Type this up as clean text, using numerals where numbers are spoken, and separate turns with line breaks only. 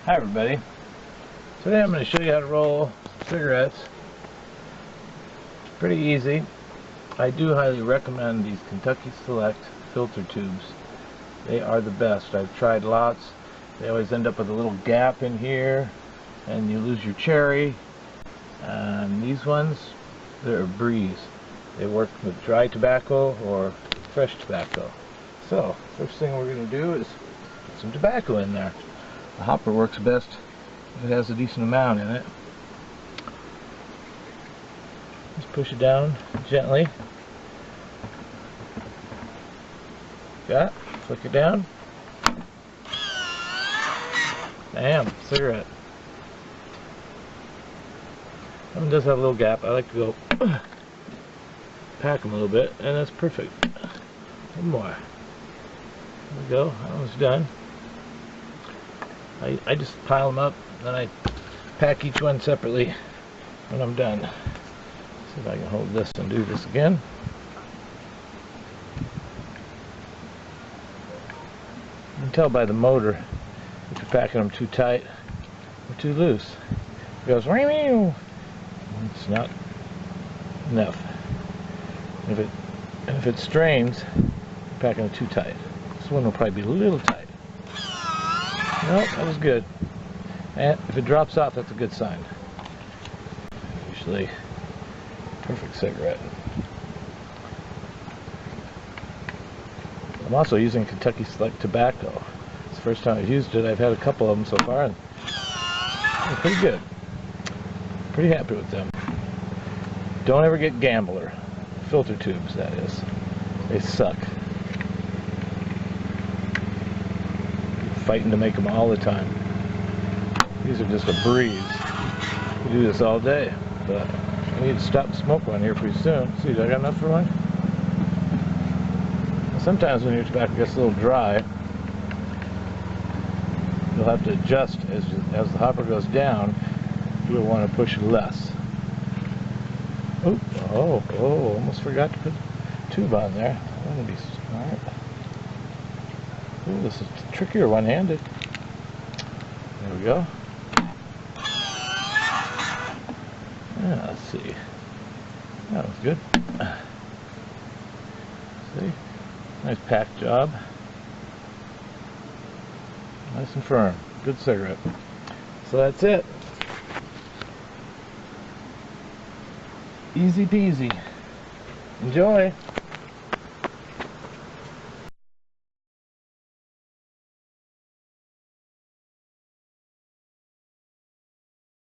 Hi everybody. Today I'm going to show you how to roll cigarettes. It's pretty easy. I do highly recommend these Kentucky Select filter tubes. They are the best. I've tried lots. They always end up with a little gap in here and you lose your cherry. And these ones, they're a breeze. They work with dry tobacco or fresh tobacco. So first thing we're going to do is put some tobacco in there. The hopper works best if it has a decent amount in it. Just push it down gently. Got it? Flick it down. Bam, cigarette. That one does have a little gap. I like to go pack them a little bit, and that's perfect. One more. There we go. That one's done. I just pile them up, then I pack each one separately when I'm done. See if I can hold this and do this again. You can tell by the motor if you're packing them too tight or too loose. It goes ring. It's not enough. If it strains, you're packing it too tight. This one will probably be a little tight. Nope, that was good. And if it drops off, that's a good sign. Usually, perfect cigarette. I'm also using Kentucky Select tobacco. It's the first time I've used it. I've had a couple of them so far, and they're pretty good. Pretty happy with them. Don't ever get Gambler. Filter tubes, that is. They suck. Fighting to make them all the time. These are just a breeze. We do this all day, but I need to stop and smoke one here pretty soon. See, do I got enough for one? Sometimes when your tobacco gets a little dry, you'll have to adjust as the hopper goes down. You'll want to push less. Oh, almost forgot to put the tube on there. I want to be smart. Ooh, this is trickier one-handed. There we go. Yeah, let's see. That was good. See? Nice pack job. Nice and firm. Good cigarette. So that's it. Easy peasy. Enjoy.